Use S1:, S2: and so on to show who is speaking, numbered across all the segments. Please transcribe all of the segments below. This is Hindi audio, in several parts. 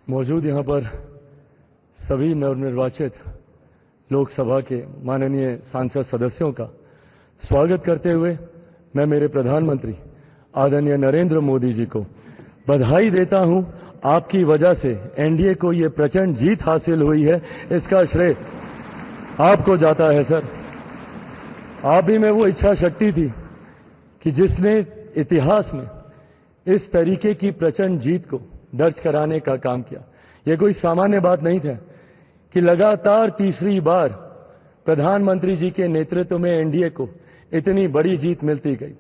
S1: मौजूद यहाँ पर सभी नवनिर्वाचित लोकसभा के माननीय सांसद सदस्यों का स्वागत करते हुए मैं मेरे प्रधानमंत्री आदरणीय नरेंद्र मोदी जी को बधाई देता हूं। आपकी वजह से एनडीए को ये प्रचंड जीत हासिल हुई है, इसका श्रेय आपको जाता है सर। आप ही में वो इच्छा शक्ति थी कि जिसने इतिहास में इस तरीके की प्रचंड जीत को दर्ज कराने का काम किया। ये कोई सामान्य बात नहीं था कि लगातार तीसरी बार प्रधानमंत्री जी के नेतृत्व में एनडीए को इतनी बड़ी जीत मिलती गई।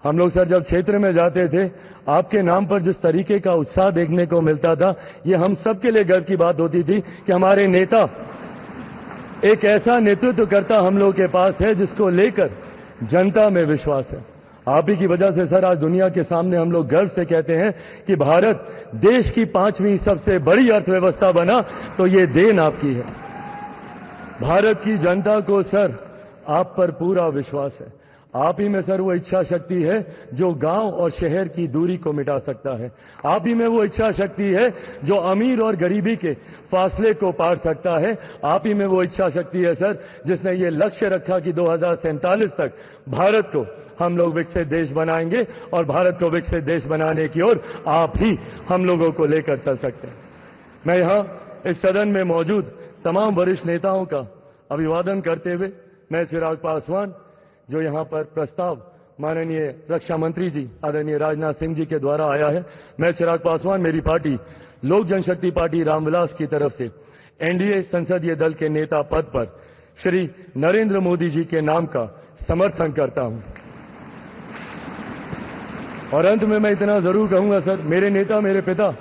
S1: हम लोग सर जब क्षेत्र में जाते थे, आपके नाम पर जिस तरीके का उत्साह देखने को मिलता था, ये हम सबके लिए गर्व की बात होती थी कि हमारे नेता एक ऐसा नेतृत्व करता हम लोग के पास है जिसको लेकर जनता में विश्वास है। आप ही की वजह से सर आज दुनिया के सामने हम लोग गर्व से कहते हैं कि भारत देश की 5वीं सबसे बड़ी अर्थव्यवस्था बना, तो ये देन आपकी है। भारत की जनता को सर आप पर पूरा विश्वास है। आप ही में सर वो इच्छा शक्ति है जो गांव और शहर की दूरी को मिटा सकता है। आप ही में वो इच्छा शक्ति है जो अमीर और गरीबी के फासले को पार सकता है। आप ही में वो इच्छा शक्ति है सर जिसने ये लक्ष्य रखा कि 2047 तक भारत को हम लोग विकसित देश बनाएंगे और भारत को विकसित देश बनाने की ओर आप ही हम लोगों को लेकर चल सकते हैं। मैं यहां इस सदन में मौजूद तमाम वरिष्ठ नेताओं का अभिवादन करते हुए मैं चिराग पासवान, जो यहां पर प्रस्ताव माननीय रक्षा मंत्री जी आदरणीय राजनाथ सिंह जी के द्वारा आया है, मैं चिराग पासवान मेरी पार्टी लोक जनशक्ति पार्टी रामविलास की तरफ से एनडीए संसदीय दल के नेता पद पर श्री नरेंद्र मोदी जी के नाम का समर्थन करता हूं। और अंत में मैं इतना जरूर कहूंगा सर, मेरे नेता मेरे पिता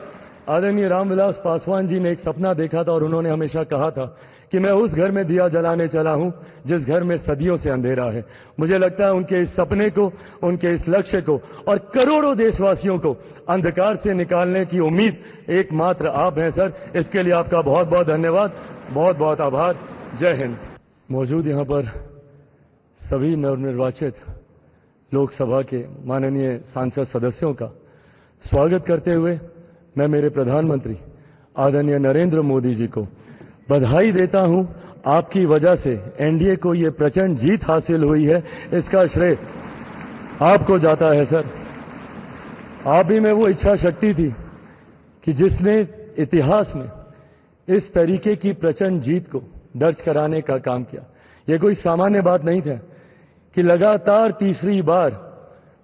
S1: आदरणीय रामविलास पासवान जी ने एक सपना देखा था और उन्होंने हमेशा कहा था कि मैं उस घर में दिया जलाने चला हूं जिस घर में सदियों से अंधेरा है। मुझे लगता है उनके इस सपने को, उनके इस लक्ष्य को और करोड़ों देशवासियों को अंधकार से निकालने की उम्मीद एकमात्र आप हैं सर। इसके लिए आपका बहुत बहुत धन्यवाद, बहुत बहुत आभार। जय हिंद। मौजूद यहाँ पर सभी नवनिर्वाचित लोकसभा के माननीय सांसद सदस्यों का स्वागत करते हुए मैं मेरे प्रधानमंत्री आदरणीय नरेंद्र मोदी जी को बधाई देता हूं। आपकी वजह से एनडीए को ये प्रचंड जीत हासिल हुई है, इसका श्रेय आपको जाता है सर। आप ही में वो इच्छा शक्ति थी कि जिसने इतिहास में इस तरीके की प्रचंड जीत को दर्ज कराने का काम किया। ये कोई सामान्य बात नहीं था कि लगातार तीसरी बार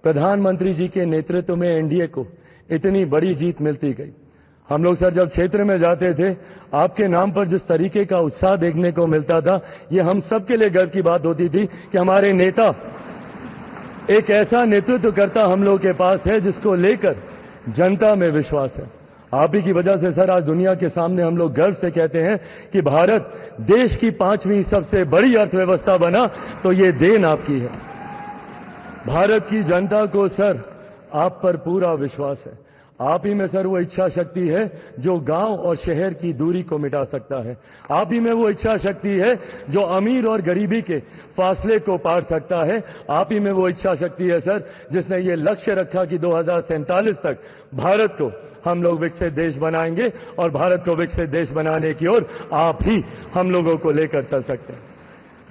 S1: प्रधानमंत्री जी के नेतृत्व में एनडीए को इतनी बड़ी जीत मिलती गई। हम लोग सर जब क्षेत्र में जाते थे, आपके नाम पर जिस तरीके का उत्साह देखने को मिलता था, ये हम सबके लिए गर्व की बात होती थी कि हमारे नेता एक ऐसा नेतृत्व करता हम लोग के पास है जिसको लेकर जनता में विश्वास है। आप ही की वजह से सर आज दुनिया के सामने हम लोग गर्व से कहते हैं कि भारत देश की 5वीं सबसे बड़ी अर्थव्यवस्था बना, तो ये देन आपकी है। भारत की जनता को सर आप पर पूरा विश्वास है। आप ही में सर वो इच्छा शक्ति है जो गांव और शहर की दूरी को मिटा सकता है। आप ही में वो इच्छा शक्ति है जो अमीर और गरीबी के फासले को पार सकता है। आप ही में वो इच्छा शक्ति है सर जिसने ये लक्ष्य रखा कि 2047 तक भारत को हम लोग विकसित देश बनाएंगे और भारत को विकसित देश बनाने की ओर आप ही हम लोगों को लेकर चल सकते हैं।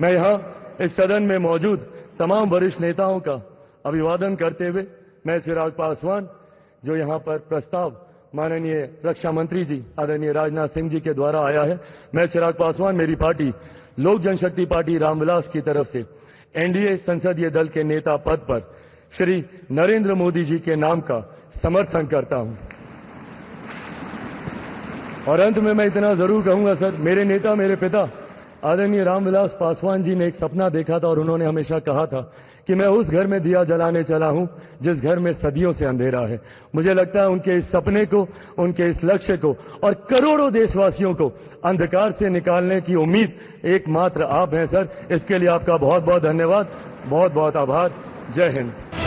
S1: मैं यहां इस सदन में मौजूद तमाम वरिष्ठ नेताओं का अभिवादन करते हुए मैं चिराग पासवान, जो यहां पर प्रस्ताव माननीय रक्षा मंत्री जी आदरणीय राजनाथ सिंह जी के द्वारा आया है, मैं चिराग पासवान मेरी पार्टी लोक जनशक्ति पार्टी रामविलास की तरफ से एनडीए संसदीय दल के नेता पद पर श्री नरेंद्र मोदी जी के नाम का समर्थन करता हूं। और अंत में मैं इतना जरूर कहूंगा सर, मेरे नेता मेरे पिता आदरणीय रामविलास पासवान जी ने एक सपना देखा था और उन्होंने हमेशा कहा था कि मैं उस घर में दिया जलाने चला हूं जिस घर में सदियों से अंधेरा है। मुझे लगता है उनके इस सपने को, उनके इस लक्ष्य को और करोड़ों देशवासियों को अंधकार से निकालने की उम्मीद एकमात्र आप हैं सर। इसके लिए आपका बहुत बहुत धन्यवाद, बहुत बहुत आभार। जय हिंद।